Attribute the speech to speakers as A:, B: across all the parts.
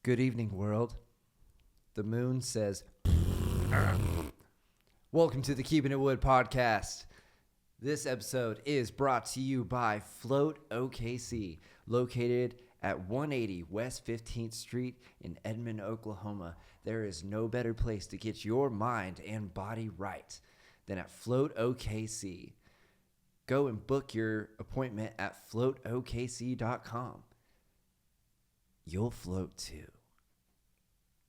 A: Good evening, world. The moon says, welcome to the Keeping It Wood podcast. This episode is brought to you by Float OKC, located at 180 West 15th Street in Edmond, Oklahoma. There is no better place to get your mind and body right than at Float OKC. Go and book your appointment at floatokc.com. You'll float too.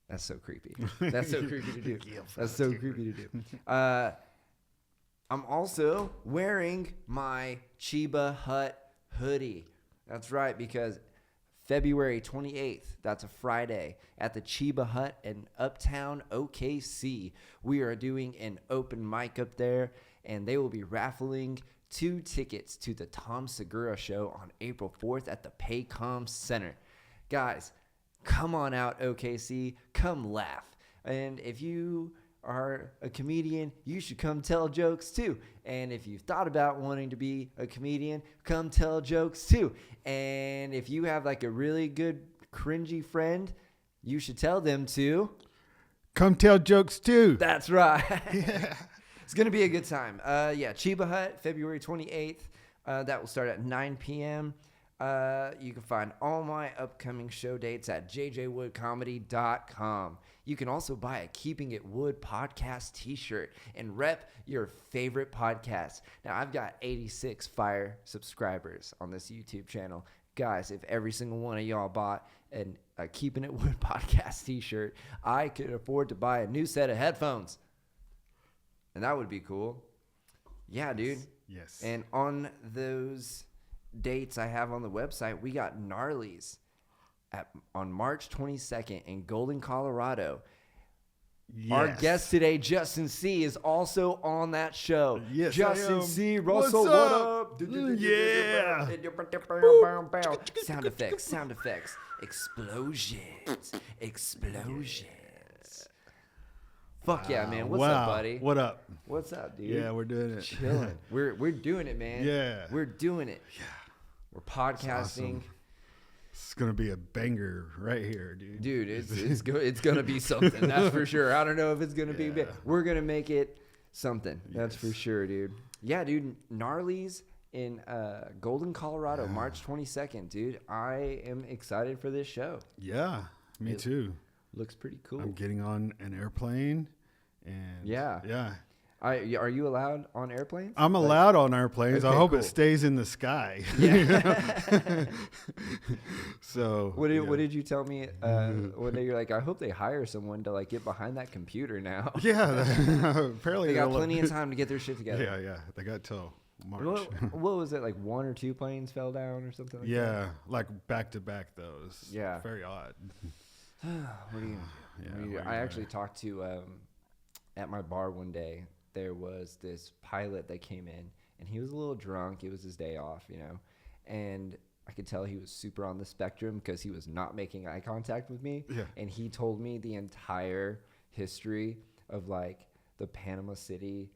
A: That's so creepy. That's so creepy to do. That's so creepy to do. I'm also wearing my Chiba Hut hoodie. That's right, because February 28th, that's a Friday, at the Chiba Hut in Uptown OKC, we are doing an open mic up there, and they will be raffling 2 tickets to the Tom Segura show on April 4th at the Paycom Center. Guys, come on out, OKC. Come laugh. And if you are a comedian, you should come tell jokes too. And if you've thought about wanting to be a comedian, come tell jokes too. And if you have like a really good cringy friend, you should tell them to
B: come tell jokes too.
A: That's right.
B: Yeah.
A: It's going to be a good time. Chiba Hut, February 28th. That will start at 9 p.m. You can find all my upcoming show dates at jjwoodcomedy.com. You can also buy a Keeping It Wood podcast t-shirt and rep your favorite podcast. Now, I've got 86 fire subscribers on this YouTube channel. Guys, if every single one of y'all bought a Keeping It Wood podcast t-shirt, I could afford to buy a new set of headphones. And that would be cool. Yeah, dude.
B: Yes.
A: And on those dates I have on the website, we got Gnarly's on March 22nd in Golden, Colorado.
B: Yes.
A: Our guest today, Justin C, is also on that show.
B: Yes,
A: Justin C, Russell,
B: What's
A: what
B: up?
A: up?
B: Yeah.
A: Sound effects, explosions. Fuck yeah, man. What's up, buddy?
B: What up?
A: What's up, dude?
B: Yeah, we're doing it.
A: Chilling. We're doing it, man.
B: Yeah.
A: We're doing it.
B: Yeah.
A: We're podcasting.
B: Awesome. It's gonna be a banger right here, dude.
A: Dude, it's gonna be something. That's for sure. I don't know if it's gonna be big. We're gonna make it something. That's for sure, dude. Yeah, dude. Gnarly's in Golden, Colorado, March 22nd, dude. I am excited for this show.
B: Yeah, me too.
A: Looks pretty cool.
B: I'm getting on an airplane, and yeah.
A: Are you allowed on airplanes?
B: I'm allowed on airplanes.
A: Okay,
B: I hope
A: cool.
B: it stays in the sky.
A: Yeah.
B: So
A: What did you tell me one day? You're like, I hope they hire someone to like get behind that computer now.
B: Yeah, apparently
A: They got plenty of time to get their shit together.
B: Yeah, they got till March.
A: What was it, like 1 or 2 planes fell down or something like that?
B: Yeah, like back to back those.
A: Yeah.
B: Very odd.
A: What are you gonna do?
B: Yeah,
A: I actually talked to at my bar one day. There was this pilot that came in, and he was a little drunk. It was his day off, and I could tell he was super on the spectrum because he was not making eye contact with me.
B: Yeah.
A: And he told me the entire history of like the Panama City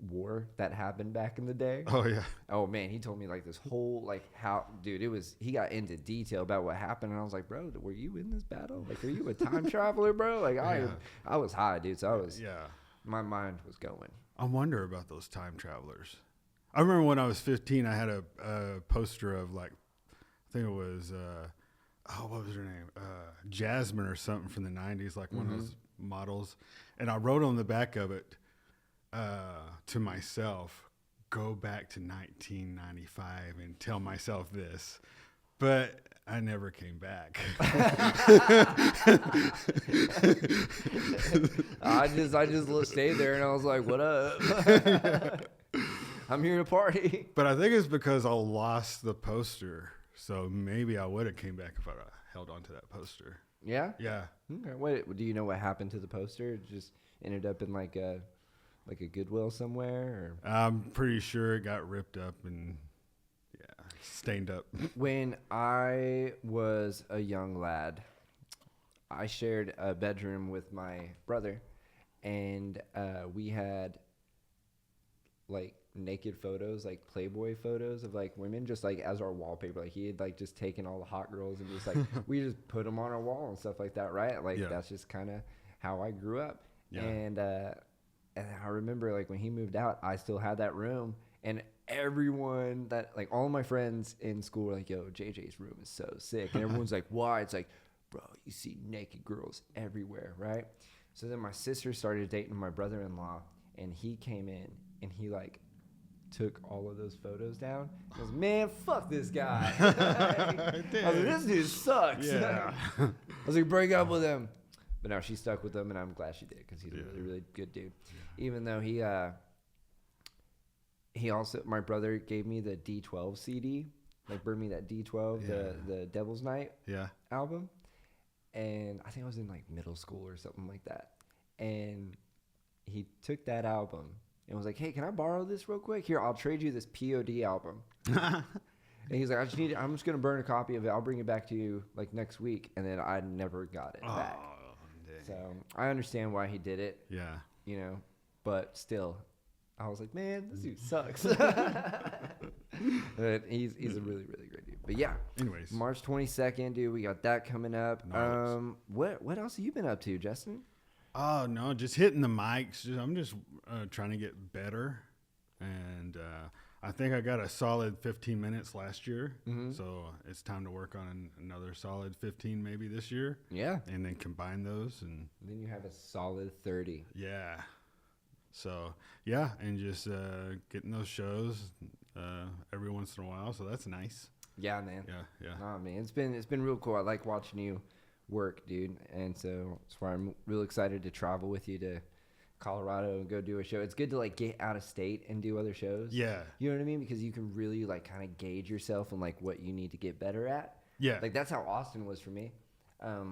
A: war that happened back in the day.
B: Oh yeah.
A: Oh man, he told me like this whole like how, dude, he got into detail about what happened, and I was like, bro, were you in this battle? Like, are you a time traveler, bro? Like I was high, dude. So my mind was going.
B: I wonder about those time travelers. I remember when I was 15, I had a poster of like, I think it was, what was her name? Jasmine or something from the 90s, like one of those models. And I wrote on the back of it to myself, go back to 1995 and tell myself this. But I never came back.
A: I just stayed there, and I was like, what up? I'm here to party.
B: But I think it's because I lost the poster. So maybe I would have came back if I held on to that poster.
A: Yeah?
B: Yeah.
A: Okay. What do you know what happened to the poster? It just ended up in like a Goodwill somewhere? Or?
B: I'm pretty sure it got ripped up and stained up.
A: When I was a young lad, I shared a bedroom with my brother, and we had like naked photos, like Playboy photos of like women, just like as our wallpaper. Like he had like just taken all the hot girls and just like we just put them on our wall and stuff like that, right? Like that's just kind of how I grew up.
B: Yeah.
A: And I remember like when he moved out, I still had that room, and everyone that like all my friends in school were like, "Yo, JJ's room is so sick," and everyone's like, "Why?" It's like, bro, you see naked girls everywhere, right? So then my sister started dating my brother-in-law, and he came in and he like took all of those photos down. I was, man, fuck this guy. I was like, this dude sucks.
B: Yeah.
A: I was like, break up with him. But no, she stuck with him, and I'm glad she did because he's a really, really good dude. Yeah. Even though he also, my brother gave me the D12 CD, like bring me that D12, the Devil's Night album. And I think I was in like middle school or something like that. And he took that album and was like, hey, can I borrow this real quick? Here, I'll trade you this POD album. And he's like, I'm just going to burn a copy of it. I'll bring it back to you like next week. And then I never got it back. Dang. So I understand why he did it. Yeah. You know, but still, I was like, man, this dude sucks. But he's a really, really great dude. But yeah. Anyways. March 22nd, dude, we got that coming up. Nice. What else have you been up to, Justin?
B: Oh, no, just hitting the mics. I'm just trying to get better. And I think I got a solid 15 minutes last year. Mm-hmm. So it's time to work on another solid 15 maybe this year. Yeah. And then combine those. And
A: then you have a solid 30.
B: Yeah. So, yeah, and just getting those shows every once in a while. So that's nice.
A: Yeah, man. Yeah. Oh, man, it's been real cool. I like watching you work, dude. And so that's why I'm really excited to travel with you to Colorado and go do a show. It's good to like get out of state and do other shows. Yeah. You know what I mean? Because you can really like kind of gauge yourself and like what you need to get better at. Yeah. Like that's how Austin was for me.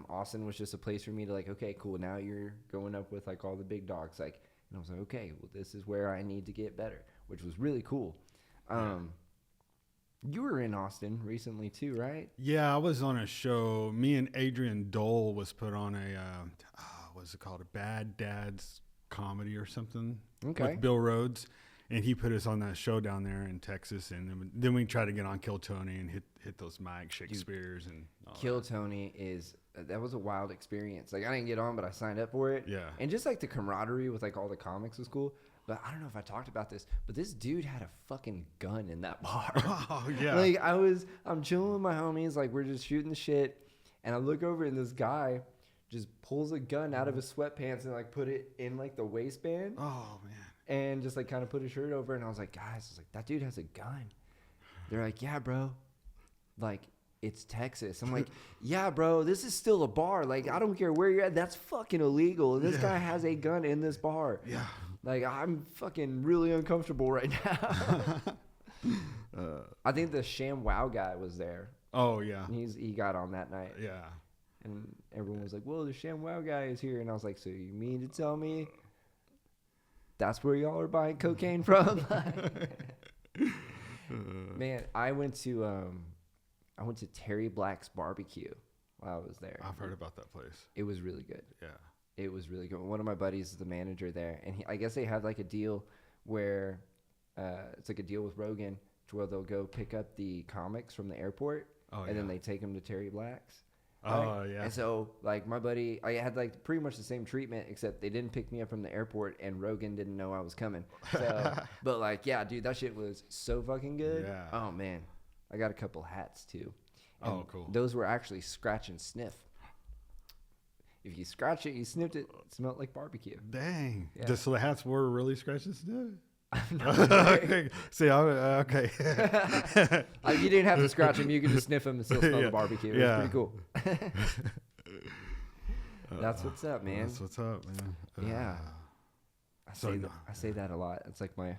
A: Austin was just a place for me to like, okay, cool. Now you're going up with like all the big dogs. Like, and I was like, okay, well, this is where I need to get better, which was really cool. You were in Austin recently too, right?
B: Yeah, I was on a show. Me and Adrian Dole was put on a, what's it called? A Bad Dads comedy or something. Okay. With Bill Rhodes. And he put us on that show down there in Texas. And then we tried to get on Kill Tony and hit those mics, Shakespeare's and all
A: Kill Tony that was a wild experience. Like I didn't get on, but I signed up for it. Yeah. And just like the camaraderie with like all the comics was cool. But I don't know if I talked about this, but this dude had a fucking gun in that bar. Oh, yeah. Like I'm chilling with my homies, like we're just shooting the shit, and I look over and this guy just pulls a gun out of his sweatpants and like put it in like the waistband. Oh man. And just like kind of put his shirt over, and I was like, guys, that dude has a gun. They're like, yeah, bro. Like it's Texas. I'm like, yeah, bro, this is still a bar. Like I don't care where you're at. That's fucking illegal. And this guy has a gun in this bar. Yeah. Like, I'm fucking really uncomfortable right now. I think the ShamWow guy was there. Oh, yeah. He got on that night. Yeah. And everyone was like, well, the ShamWow guy is here. And I was like, so you mean to tell me that's where y'all are buying cocaine from? Man, I went to Terry Black's barbecue while I was there.
B: I've heard about that place.
A: It was really good. Yeah. It was really good. One of my buddies is the manager there, and I guess they have like a deal where it's like a deal with Rogan to where they'll go pick up the comics from the airport, and then they take them to Terry Black's. Right? Oh yeah. And so like my buddy, I had like pretty much the same treatment, except they didn't pick me up from the airport, and Rogan didn't know I was coming. So, but like yeah, dude, that shit was so fucking good. Yeah. Oh man, I got a couple hats too. And cool. Those were actually scratch and sniff. If you scratch it, you sniffed it, it smelled like barbecue.
B: Dang. Yeah. So the hats were really scratch and sniff? Okay. See, okay.
A: You didn't have to scratch them. You could just sniff them and still smell the barbecue. It was pretty cool. That's what's up, man.
B: That's what's up, man.
A: Yeah. I say that a lot. It's like my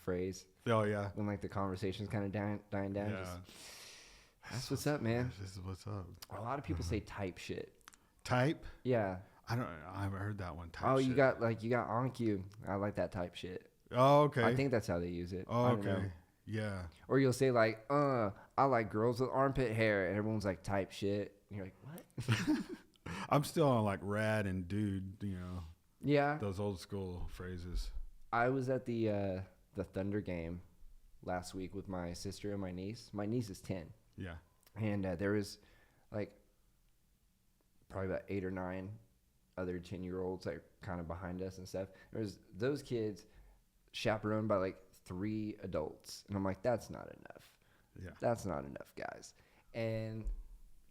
A: phrase. Oh, yeah. When like the conversation's kind of dying down. Yeah. That's what's up, man.
B: This is what's up.
A: A lot of people say type shit.
B: Type? Yeah. I haven't heard that one.
A: Type shit. you got on cue. I like that type shit.
B: Oh, okay.
A: I think that's how they use it.
B: Oh, okay. Yeah.
A: Or you'll say like, I like girls with armpit hair, and everyone's like type shit. And you're like, what?
B: I'm still on like rad and dude, you know.
A: Yeah.
B: Those old school phrases.
A: I was at the the Thunder game last week with my sister and my niece. My niece is 10.
B: Yeah.
A: And there was like probably about 8 or 9 other 10-year-olds like kind of behind us and stuff. There was those kids chaperoned by like 3 adults. And I'm like, that's not enough.
B: Yeah.
A: That's not enough, guys. And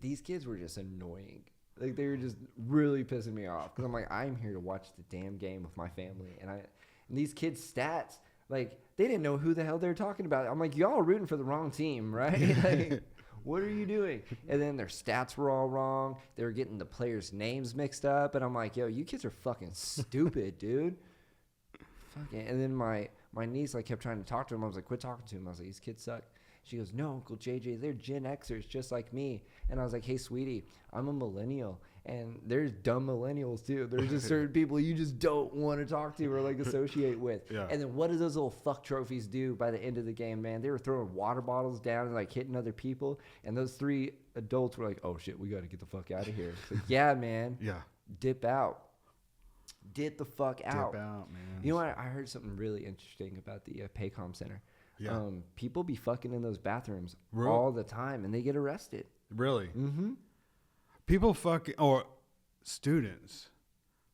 A: these kids were just annoying. Like, they were just really pissing me off. Because I'm like, I'm here to watch the damn game with my family. And these kids' stats, like, they didn't know who the hell they were talking about. I'm like, y'all are rooting for the wrong team, right? Like, what are you doing? And then their stats were all wrong. They were getting the players' names mixed up. And I'm like, yo, you kids are fucking stupid, dude. Fucking. And then my niece, like, kept trying to talk to him. I was like, quit talking to him. I was like, these kids suck. She goes, no, Uncle JJ, they're Gen Xers just like me. And I was like, hey, sweetie, I'm a millennial. And there's dumb millennials, too. There's just certain people you just don't want to talk to or, like, associate with.
B: Yeah.
A: And then what do those little fuck trophies do by the end of the game, man? They were throwing water bottles down and, like, hitting other people. And those 3 adults were like, oh, shit, we got to get the fuck out of here. It's like, yeah, man.
B: Yeah.
A: Dip out. Dip the fuck out.
B: Dip out, man.
A: You know what? I heard something really interesting about the Paycom Center.
B: Yeah.
A: People be fucking in those bathrooms
B: Really?
A: all the time, and they get arrested.
B: Really?
A: Mm-hmm.
B: People or students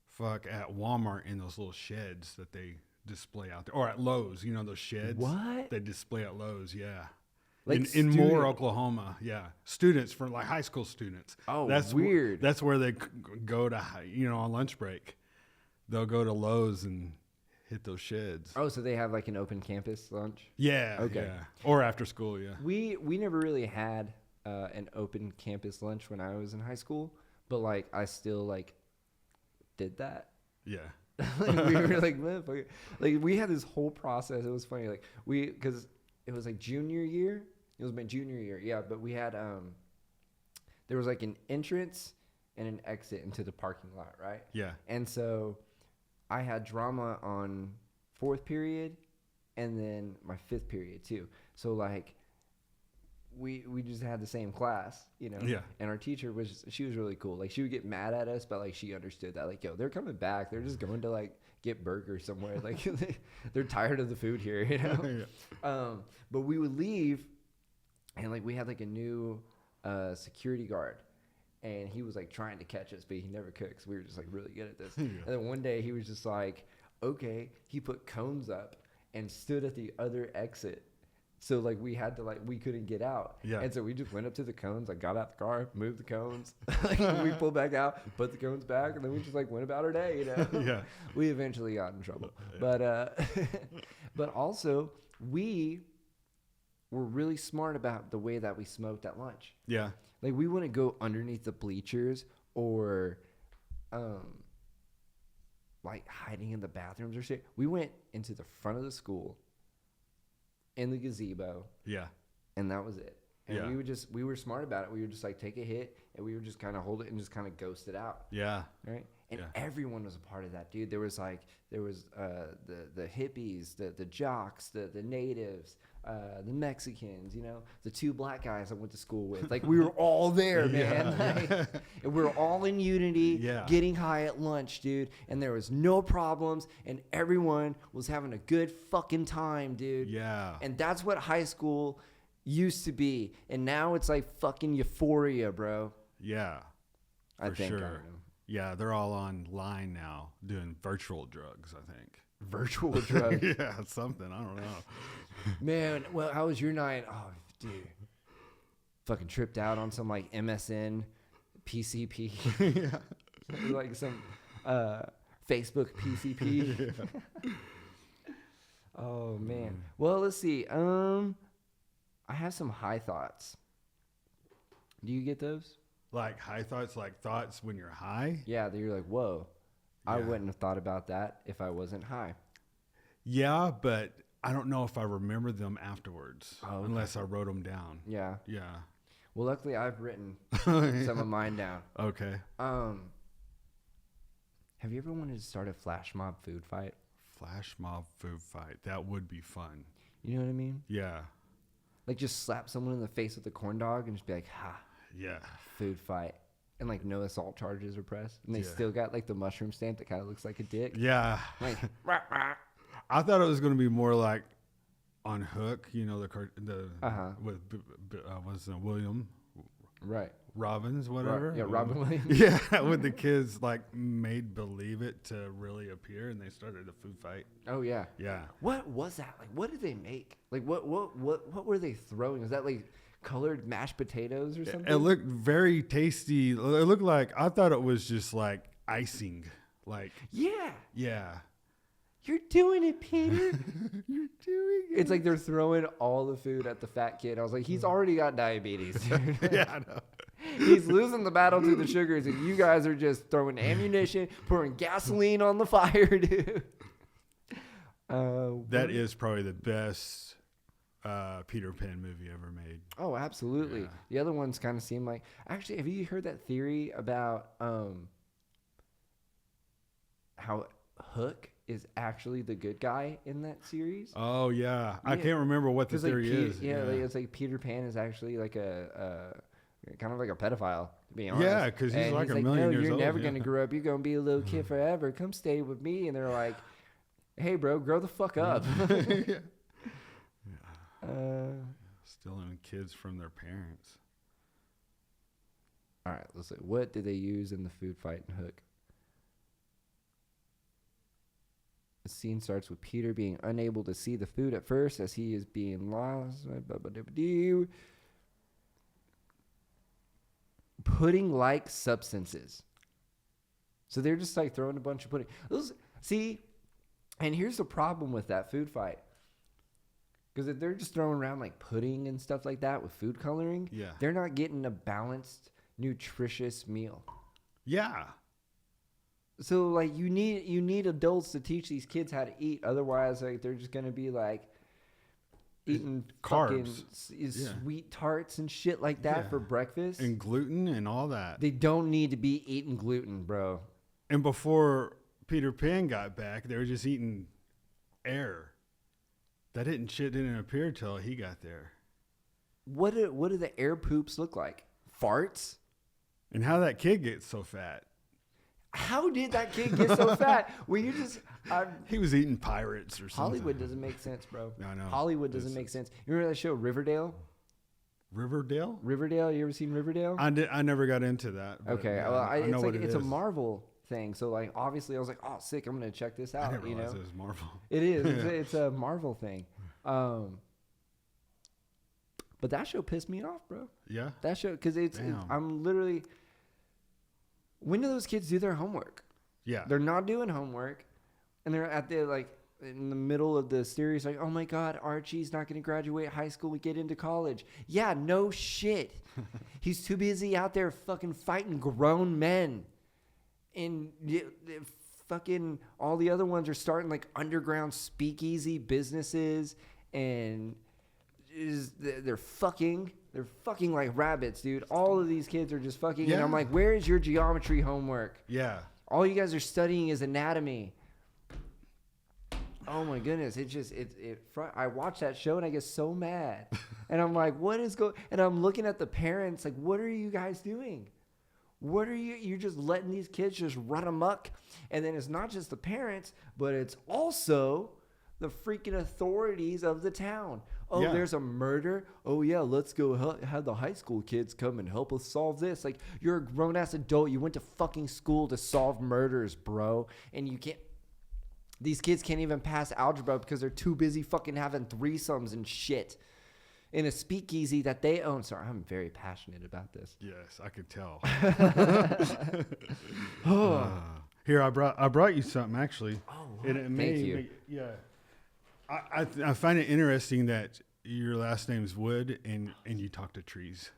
B: fuck at Walmart in those little sheds that they display out there. Or at Lowe's, you know, those sheds.
A: What?
B: They display at Lowe's, yeah.
A: Like
B: in Moore, Oklahoma, yeah. Students, for like high school students.
A: Oh,
B: that's
A: weird.
B: That's where they go to, you know, on lunch break. They'll go to Lowe's and hit those sheds.
A: Oh, so they have like an open campus lunch?
B: Yeah.
A: Okay.
B: Yeah. Or after school, yeah.
A: We never really had an open campus lunch when I was in high school, but like I still like did that.
B: Yeah.
A: Like, we were like, motherfucker. Like we had this whole process. It was funny. Like because it was like junior year. It was my junior year. Yeah, but we had there was like an entrance and an exit into the parking lot, right?
B: Yeah.
A: And so I had drama on 4th period and then my 5th period too. So like we just had the same class, you know?
B: Yeah.
A: And our teacher she was really cool. Like she would get mad at us, but like she understood that like, yo, they're coming back. They're just going to like get burgers somewhere. Like they're tired of the food here, you know?
B: Yeah.
A: But we would leave and like we had like a new security guard. And he was like trying to catch us, but he never could because we were just like really good at this.
B: Yeah.
A: And then one day he was just like, okay, he put cones up and stood at the other exit. So like we had to we couldn't get out.
B: Yeah.
A: And so we just went up to the cones, like got out the car, moved the cones. Like we pulled back out, put the cones back, and then we just like went about our day, you know?
B: Yeah.
A: We eventually got in trouble. But but also we were really smart about the way that we smoked at lunch.
B: Yeah.
A: Like, we wouldn't go underneath the bleachers or, like, hiding in the bathrooms or shit. We went into the front of the school, in the gazebo,
B: Yeah.
A: and that was it. And
B: Yeah.
A: we were smart about it. We would just, like, take a hit, and we would just kind of hold it and just kind of ghost it out.
B: Yeah.
A: Right? And
B: Yeah.
A: everyone was a part of that, dude. There was the hippies, the jocks, the natives, the Mexicans, you know, the 2 black guys I went to school with. Like, we were all there, man. Like, and we were all in unity,
B: Yeah.
A: getting high at lunch, dude. And there was no problems, and everyone was having a good fucking time, dude.
B: Yeah.
A: And that's what high school used to be. And now it's like fucking euphoria, bro.
B: Yeah.
A: I
B: For
A: think. I
B: sure.
A: don't know.
B: Yeah, they're all online now doing virtual drugs, I think.
A: Virtual drugs.
B: Yeah, something. I don't know.
A: Man, well, how was your night? Oh, dude. Fucking tripped out on some like MSN PCP.
B: Yeah.
A: Like some Facebook PCP.
B: Yeah.
A: Oh man. Well, let's see. I have some high thoughts. Do you get those?
B: Like high thoughts, like thoughts when you're high?
A: Yeah, that you're like, whoa. I
B: Yeah.
A: wouldn't have thought about that if I wasn't high.
B: Yeah, but I don't know if I remember them afterwards
A: Oh, okay.
B: unless I wrote them down.
A: Yeah.
B: Yeah.
A: Well, luckily I've written
B: Yeah.
A: some of mine down.
B: Okay.
A: Have you ever wanted to start a flash mob food fight?
B: Flash mob food fight. That would be fun.
A: You know what I mean?
B: Yeah.
A: Like just slap someone in the face with a corn dog and just be like, ha,
B: Yeah.
A: food fight. And like no assault charges are pressed. And they
B: Yeah.
A: still got like the mushroom stamp that kind of looks like a dick.
B: Yeah.
A: Like, rah, rah.
B: I thought it was going to be more like on Hook, you know,
A: Uh-huh.
B: with was William
A: Right.
B: Robbins, whatever.
A: Yeah, Robin Williams.
B: Yeah, when the kids like made believe it to really appear, and they started a food fight.
A: Oh yeah.
B: Yeah,
A: What was that? Like, what did they make? Like, what were they throwing? Was that like colored mashed potatoes or something?
B: it looked very tasty. It looked like, I thought it was just like icing. Like,
A: Yeah.
B: yeah,
A: You're doing it, Peter.
B: you're doing it.
A: It's like they're throwing all the food at the fat kid. I was like, he's already got diabetes. Dude.
B: Yeah, I know.
A: He's losing the battle to the sugars, and you guys are just throwing ammunition, pouring gasoline on the fire, dude.
B: That is probably the best Peter Pan movie ever made.
A: Oh, absolutely.
B: Yeah.
A: The other ones kind of seem like. Actually, have you heard that theory about how Hook is actually the good guy in that series?
B: Oh yeah, I
A: Yeah.
B: can't remember what the
A: 'Cause, like,
B: theory is.
A: Yeah, like, it's like Peter Pan is actually like a kind of like a pedophile, to be honest.
B: Yeah, 'cause he's
A: And
B: like a million
A: no,
B: years
A: you're
B: old,
A: never
B: yeah."
A: going to grow up. You're going to be a little kid forever. Come stay with me. And they're like, hey, bro, grow the fuck up.
B: Stealing kids from their parents.
A: All right, let's see. What did they use in the food fight in Hook? The scene starts with Peter being unable to see the food at first as he is being lost. Pudding-like substances. So they're just like throwing a bunch of pudding. See, and here's the problem with that food fight. Because if they're just throwing around like pudding and stuff like that with food coloring,
B: Yeah.
A: they're not getting a balanced, nutritious meal.
B: Yeah.
A: So like you need adults to teach these kids how to eat. Otherwise, like they're just gonna be like eating fucking
B: Carbs. Yeah.
A: sweet tarts and shit like that
B: Yeah.
A: for breakfast.
B: And gluten and all that.
A: They don't need to be eating gluten, bro.
B: And before Peter Pan got back, they were just eating air. That shit didn't appear till he got there.
A: What do the air poops look like? Farts?
B: And how that kid gets so fat.
A: How did that kid get so fat? Well, you just
B: He was eating pirates or something.
A: Hollywood doesn't make sense, bro.
B: I know.
A: Hollywood doesn't make sense. You remember that show Riverdale?
B: Riverdale?
A: Riverdale? You ever seen Riverdale?
B: I never got into that. but
A: Okay,
B: yeah,
A: well,
B: I know
A: it's
B: what
A: like
B: it
A: it's a
B: is.
A: Marvel thing. So like obviously I was like, oh sick, I'm gonna check this
B: I
A: out.
B: didn't
A: You
B: realize
A: know,
B: it was Marvel.
A: it is. It's a Marvel thing. But that show pissed me off, bro.
B: Yeah.
A: That show because
B: Damn.
A: I'm literally. When do those kids do their homework?
B: Yeah.
A: They're not doing homework, and they're at the like in the middle of the series, like, oh my God, Archie's not going to graduate high school and get into college. Yeah, no shit. He's too busy out there fucking fighting grown men. And fucking all the other ones are starting like underground speakeasy businesses, and they're fucking like rabbits, dude. All of these kids are just fucking. And
B: Yeah.
A: I'm like, where is your geometry homework?
B: Yeah.
A: All you guys are studying is anatomy. Oh my goodness! I watch that show and I get so mad, and I'm like, what is going? And I'm looking at the parents, like, what are you guys doing? What are you? You're just letting these kids just run amok, and then it's not just the parents, but it's also the freaking authorities of the town. Oh,
B: Yeah.
A: there's a murder. Oh yeah, let's go have the high school kids come and help us solve this. Like, you're a grown ass adult. You went to fucking school to solve murders, bro, and you can't. These kids can't even pass algebra because they're too busy fucking having threesomes and shit in a speakeasy that they own. Sorry, I'm very passionate about this.
B: Yes, I could tell. Here, I brought you something actually.
A: Oh,
B: And it may
A: thank you.
B: make- yeah. I find it interesting that your last name's Wood and you talk to trees.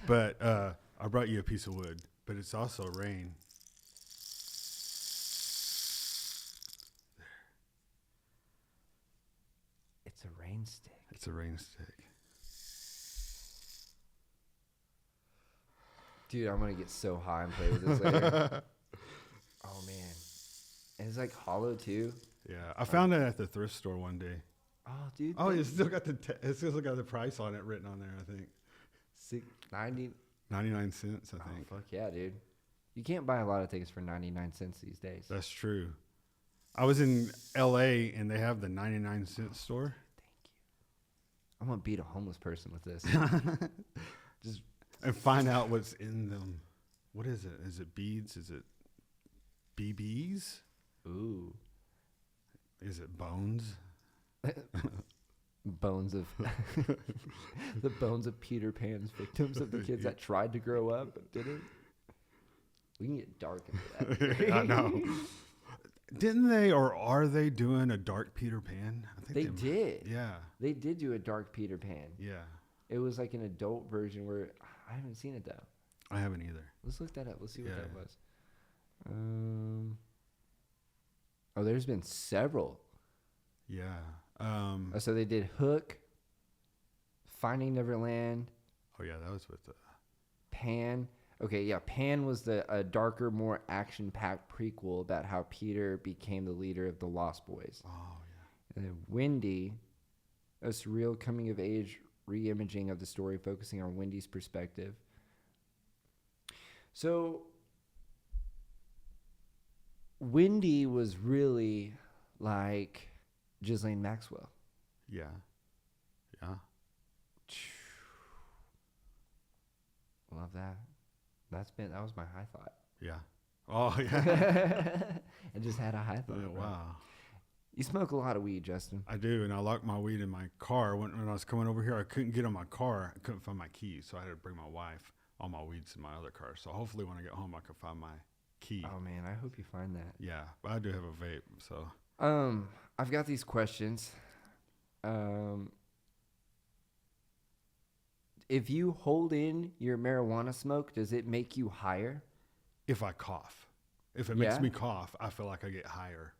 B: But I brought you a piece of wood, but it's also rain.
A: It's a rain stick.
B: It's a rain stick.
A: Dude, I'm going to get so high and play with this later. Oh, man. And it's like hollow, too.
B: Yeah, I found it at the thrift store one day.
A: Oh, dude.
B: Oh, it's still got the price on it written on there. I think
A: $90.
B: 99 cents. I
A: Oh,
B: think
A: fuck yeah, dude. You can't buy a lot of things for 99 cents these days.
B: that's true. I was in L.A. and they have the 99-cent store.
A: I'm gonna beat a homeless person with this. Just
B: And find out what's in them. What is it? Is it beads? Is it BBs?
A: ooh,
B: Is it bones?
A: bones of the bones of Peter Pan's victims, of the kids that tried to grow up but didn't. We can get dark into that.
B: I know. Didn't they, or are they doing a dark Peter Pan? I
A: They did.
B: Yeah.
A: They did do a dark Peter Pan.
B: Yeah.
A: It was like an adult version where I haven't seen it though.
B: I haven't either.
A: Let's look that up. Let's see what
B: Yeah.
A: that was. Oh, there's been several.
B: Yeah.
A: So they did Hook, Finding Neverland,
B: Oh yeah, that was with the.
A: Pan. Okay, yeah, Pan was a darker, more action-packed prequel about how Peter became the leader of the Lost Boys.
B: Oh
A: And then Wendy, a surreal coming-of-age re-imaging of the story focusing on Wendy's perspective. So, Wendy was really like Ghislaine Maxwell.
B: yeah. Yeah. Yeah.
A: Love that. That was my high thought.
B: Yeah. Oh yeah.
A: I just had a high thought.
B: Oh,
A: bro.
B: wow.
A: You smoke a lot of weed, Justin.
B: I do, and I locked my weed in my car. When I was coming over here, I couldn't get on my car. I couldn't find my keys, so I had to bring my wife. All my weed's in my other car. So hopefully when I get home, I can find my key.
A: Oh man, I hope you find that.
B: Yeah, but I do have a vape, so.
A: I've got these questions. If you hold in your marijuana smoke, does it make you higher?
B: If I cough. If it makes
A: Yeah?
B: me cough, I feel like I get higher.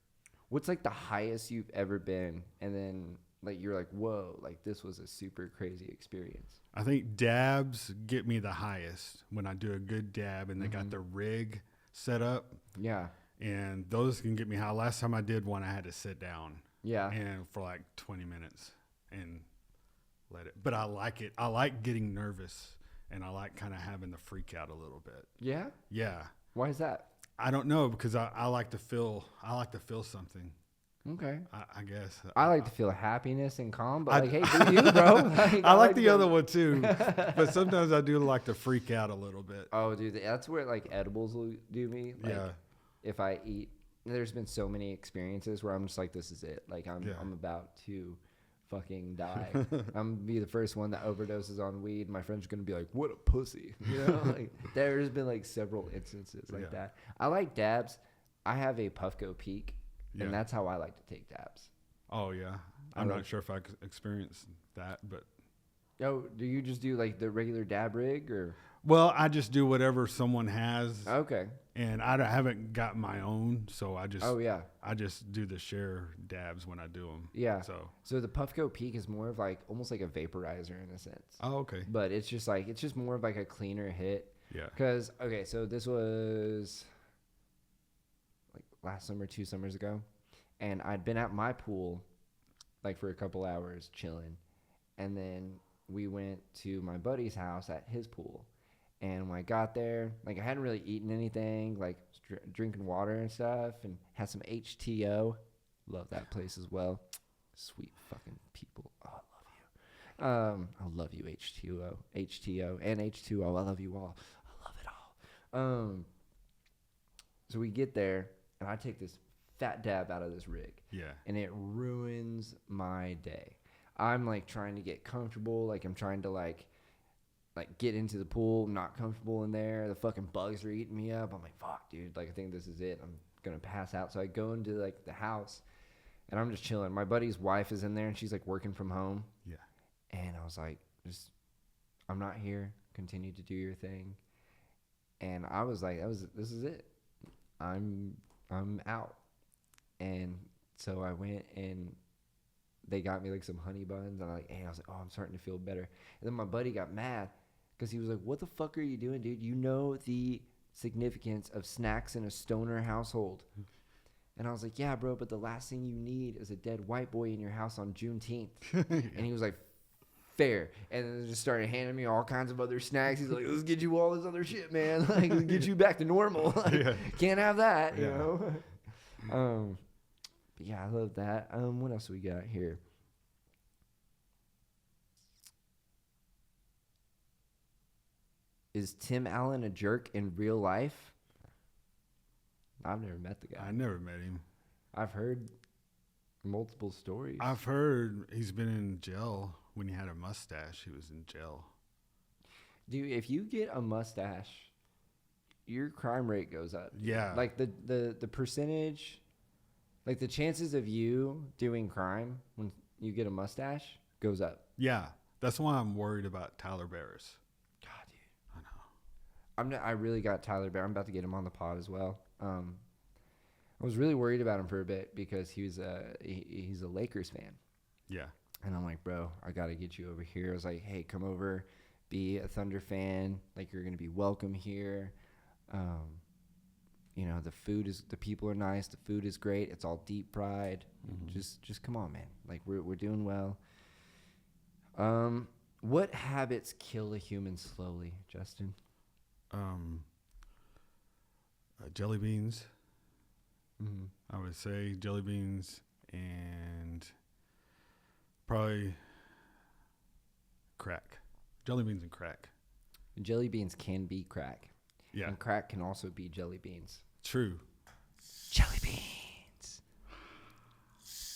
A: What's like the highest you've ever been? And then like you're like, whoa, like this was a super crazy experience.
B: I think dabs get me the highest when I do a good dab and they got the rig set up,
A: Yeah.
B: and those can get me high. Last time I did one, I had to sit down
A: Yeah.
B: and for like 20 minutes and let it. But I like it. I like getting nervous, and I like kind of having the freak out a little bit.
A: Yeah?
B: Yeah.
A: Why is that?
B: I don't know, because I like to feel something.
A: Okay.
B: I guess.
A: I like to feel happiness and calm, but
B: I-
A: like, hey, do you, bro? Like,
B: I like the other one too, but sometimes I do like to freak out a little bit.
A: Oh, dude, that's where like edibles will do me. Like,
B: Yeah.
A: If I eat, there's been so many experiences where I'm just like, this is it. Like I'm about to fucking die. I'm gonna be the first one that overdoses on weed. My friend's gonna be like, what a pussy. You know, like there's been like several instances like that. I like dabs. I have a Puffco Peak, and that's how I like to take dabs.
B: Oh yeah. I'm not sure if I experienced that, but.
A: Oh, do you just do like the regular dab rig or?
B: Well, I just do whatever someone has,
A: Okay.
B: and I haven't got my own, so I just.
A: Oh yeah.
B: I just do the share dabs when I do them.
A: Yeah.
B: So.
A: The Puffco Peak is more of like almost like a vaporizer in a sense.
B: Oh, okay.
A: But it's just more of like a cleaner hit.
B: Yeah.
A: Because, okay, so this was like last summer, 2 summers ago. And I'd been at my pool like for a couple hours chilling. And then we went to my buddy's house at his pool. And when I got there, like I hadn't really eaten anything, like drinking water and stuff, and had some HTO. Love that place as well. Sweet fucking people. Oh, I love you. I love you, HTO, and H2O. I love you all. I love it all. So we get there, and I take this fat dab out of this rig.
B: Yeah.
A: And it ruins my day. I'm like trying to get comfortable. Like I'm trying to like get into the pool. I'm not comfortable in there. The fucking bugs are eating me up. I'm like, fuck, dude. Like I think this is it. I'm gonna pass out. So I go into like the house, and I'm just chilling. My buddy's wife is in there, and she's like working from home.
B: Yeah.
A: And I was like, I'm not here. Continue to do your thing. And I was like, this is it. I'm out. And so I went, and they got me like some honey buns, and I was like, oh, I'm starting to feel better. And then my buddy got mad because he was like, what the fuck are you doing, dude? You know the significance of snacks in a stoner household. And I was like, yeah, bro, but the last thing you need is a dead white boy in your house on Juneteenth. And he was like, fair. And then just started handing me all kinds of other snacks. He's like, let's get you all this other shit, man. Like, let's get you back to normal. Like, can't have that, you know? But yeah, I love that. What else we got here? Is Tim Allen a jerk in real life? I've never met the guy.
B: I never met him.
A: I've heard multiple stories.
B: I've heard he's been in jail when he had a mustache. He was in jail.
A: Dude, if you get a mustache, your crime rate goes up.
B: Yeah.
A: Like the percentage, like the chances of you doing crime when you get a mustache goes up.
B: Yeah. That's why I'm worried about Tyler Barris.
A: God, dude. I really got Tyler Bear. I'm about to get him on the pod as well. I was really worried about him for a bit because he's a Lakers fan.
B: Yeah.
A: And I'm like, bro, I got to get you over here. I was like, hey, come over, be a Thunder fan. Like, you're going to be welcome here. You know, the people are nice. The food is great. It's all deep fried.
B: Mm-hmm.
A: Just come on, man. Like, we're doing well. What habits kill a human slowly, Justin?
B: Jelly beans.
A: Mm-hmm.
B: I would say jelly beans and probably crack. Jelly beans and crack.
A: Jelly beans can be crack.
B: Yeah.
A: And crack can also be jelly beans.
B: True.
A: Jelly beans.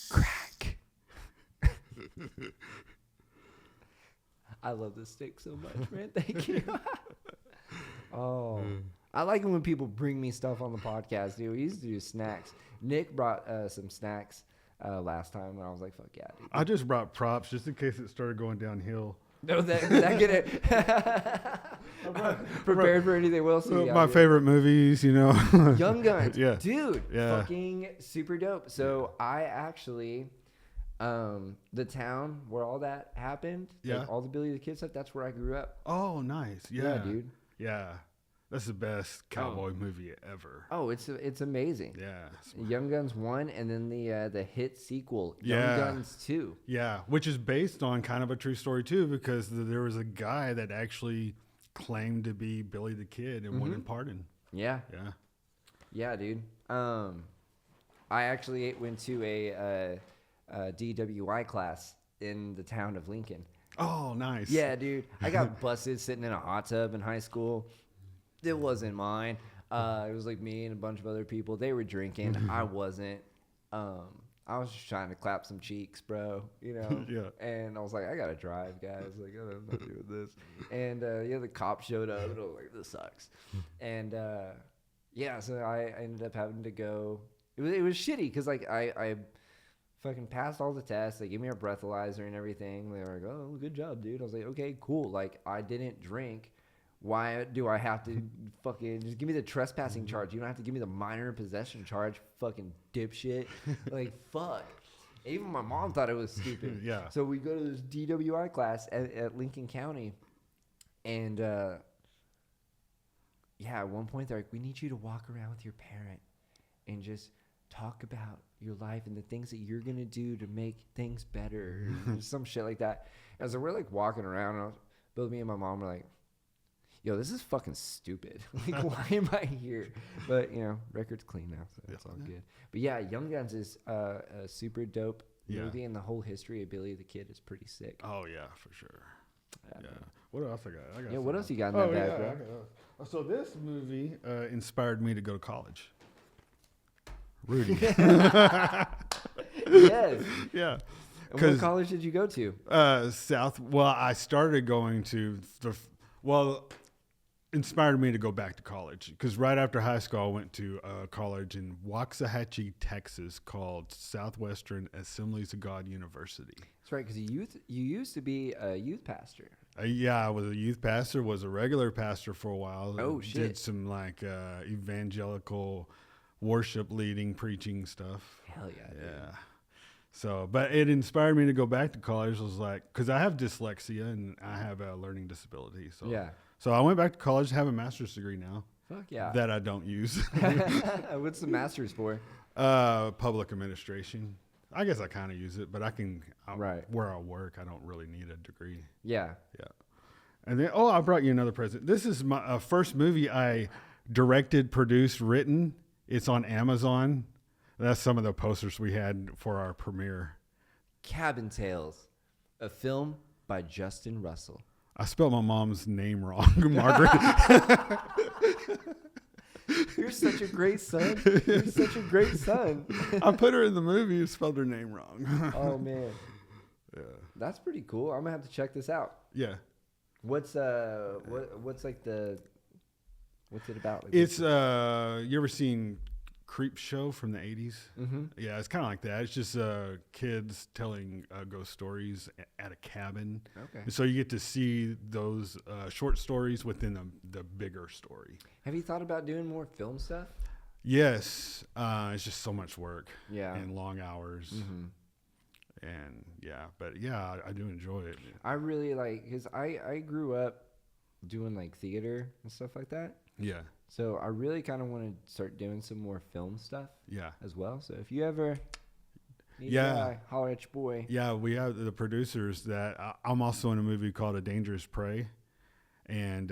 A: Crack. I love this stick so much, man. Thank you. Oh. I like it when people bring me stuff on the podcast, dude. We used to do snacks. Nick brought some snacks last time, and I was like, fuck yeah, dude.
B: I just brought props just in case it started going downhill.
A: No, that get it. Prepared for anything else.
B: My favorite movies, you know.
A: Young Guns.
B: Yeah.
A: Dude,
B: Yeah.
A: fucking super dope. So I actually, the town where all that happened,
B: Yeah.
A: like all the Billy the Kid stuff, that's where I grew up.
B: Oh, nice. Yeah.
A: Dude.
B: Yeah. That's the best cowboy movie ever.
A: Oh, it's amazing.
B: Yeah.
A: Young Guns 1 and then the hit sequel,
B: Yeah.
A: Young Guns 2.
B: Yeah, which is based on kind of a true story too, because there was a guy that actually claimed to be Billy the Kid and went and pardoned.
A: Yeah.
B: Yeah.
A: Yeah, dude. I actually went to a DWI class in the town of Lincoln.
B: Oh, nice.
A: Yeah, dude. I got busted sitting in a hot tub in high school. It wasn't mine. It was like me and a bunch of other people. They were drinking. I wasn't. I was just trying to clap some cheeks, bro. You know?
B: Yeah.
A: And I was like, I gotta drive, guys. Like, I'm not doing this. And yeah, the cop showed up, and I was like, this sucks. And yeah, so I ended up having to go. It was shitty because like I fucking passed all the tests. They gave me a breathalyzer and everything. They were like, oh, good job, dude. I was like, okay, cool. Like, I didn't drink. Why do I have to fucking just give me the trespassing charge? You don't have to give me the minor possession charge, fucking dipshit. Like, fuck. Even my mom thought it was stupid.
B: Yeah.
A: So we go to this DWI class at Lincoln County. And, yeah, at one point they're like, we need you to walk around with your parent and just talk about your life and the things that you're going to do to make things better. Or some shit like that. And so we're like walking around, and both me and my mom were like, yo, this is fucking stupid. Like, why am I here? But, you know, record's clean now, so it's all good. But yeah, Young Guns is a super dope movie, and the whole history of Billy the Kid is pretty sick.
B: Oh, yeah, for sure.
A: Yeah.
B: What else I got?
A: Yeah, what else you got in that bag, bro?
B: So this movie inspired me to go to college. Rudy.
A: Yes.
B: Yeah.
A: And what college did you go to?
B: South. Well, I started going to inspired me to go back to college because right after high school, I went to a college in Waxahachie, Texas called Southwestern Assemblies of God University.
A: That's right, because you used to be a youth pastor.
B: Yeah, I was a youth pastor, was a regular pastor for a while.
A: Oh, shit.
B: Did some like evangelical worship leading, preaching stuff.
A: Hell yeah, dude.
B: Yeah. So, but it inspired me to go back to college. I was like, because I have dyslexia and I have a learning disability. So,
A: Yeah.
B: So I went back to college to have a master's degree now.
A: Fuck yeah.
B: That I don't use.
A: What's the master's for?
B: Public administration. I guess I kind of use it, but
A: Right.
B: Where I work, I don't really need a degree.
A: Yeah.
B: Yeah. And then, I brought you another present. This is my first movie I directed, produced, written. It's on Amazon. That's some of the posters we had for our premiere.
A: Cabin Tales, a film by Justin Russell.
B: I spelled my mom's name wrong, Margaret.
A: You're such a great son. You're such a great son.
B: I put her in the movie and spelled her name wrong.
A: Oh man,
B: Yeah.
A: that's pretty cool. I'm gonna have to check this out.
B: Yeah.
A: What's what's like what's it about? Like,
B: It's you ever seen Creep Show from the 80s?
A: Mm-hmm.
B: Yeah, it's kind of like that. It's just kids telling ghost stories at a cabin.
A: Okay.
B: And so you get to see those short stories within the bigger story.
A: Have you thought about doing more film stuff?
B: Yes, it's just so much work
A: Yeah.
B: and long hours.
A: Mm-hmm.
B: And yeah, but yeah, I do enjoy it.
A: I really like, because I grew up doing like theater and stuff like that.
B: Yeah,
A: So I really kind of want to start doing some more film stuff
B: yeah.
A: as well. So if you ever need
B: Yeah.
A: a guy, holler at your boy.
B: Yeah, we have the producers that I'm also in a movie called A Dangerous Prey, and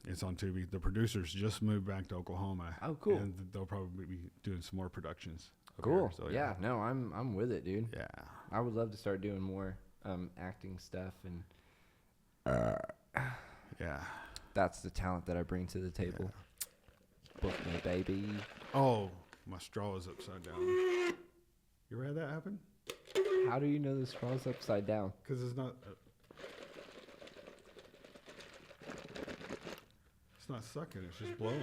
B: it's on Tubi. The producers just moved back to Oklahoma.
A: Oh, cool.
B: And they'll probably be doing some more productions. up
A: Cool.
B: here, so,
A: yeah. No, I'm with it, dude.
B: Yeah.
A: I would love to start doing more acting stuff, and
B: Yeah.
A: that's the talent that I bring to the table. Book me, baby.
B: Oh, my straw is upside down. You ever had that happen?
A: How do you know the straw's upside down?
B: Because it's not. It's not sucking. It's just blowing.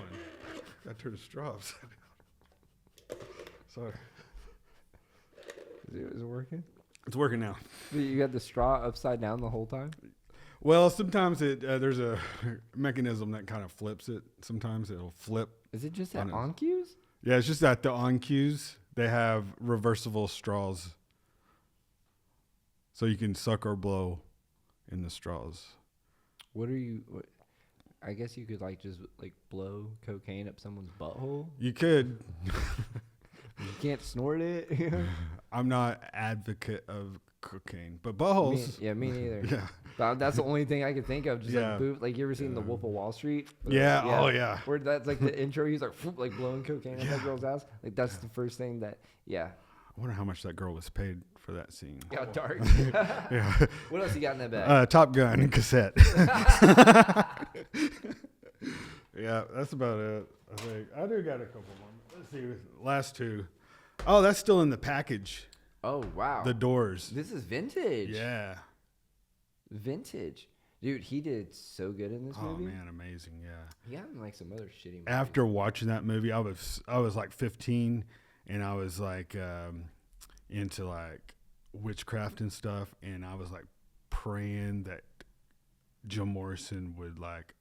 B: I turned the straw upside down. Sorry.
A: Is it working?
B: It's working now.
A: You got the straw upside down the whole time?
B: Well, sometimes there's a mechanism that kind of flips it. Sometimes it'll flip.
A: Is it just at
B: On it.
A: on cues?
B: Yeah, it's just that the on cues, they have reversible straws. So you can suck or blow in the straws.
A: What are you? I guess you could like just like blow cocaine up someone's butthole.
B: You could.
A: You can't snort it.
B: I'm not advocate of cocaine, but buttholes.
A: Me neither.
B: Yeah.
A: That's the only thing I could think of. Just
B: Yeah.
A: like boot. Like you ever seen The
B: Yeah.
A: Wolf of Wall Street?
B: Yeah. Oh, yeah.
A: Where that's like the intro. He's like whoop, like blowing cocaine on that girl's ass. Like that's the first thing that. Yeah.
B: I wonder how much that girl was paid for that scene.
A: How dark.
B: Yeah.
A: What else you got in that bag?
B: Top Gun cassette. Yeah, that's about it. I think I do got a couple more. Let's see, last two. Oh, that's still in the package.
A: Oh wow.
B: The Doors.
A: This is vintage.
B: Yeah.
A: Vintage. Dude, he did so good in this
B: Oh
A: movie.
B: man, amazing. Yeah.
A: He got in like some other shitty movies.
B: After watching that movie, I was like 15, and I was like into like witchcraft and stuff, and I was like praying that Jim Morrison would like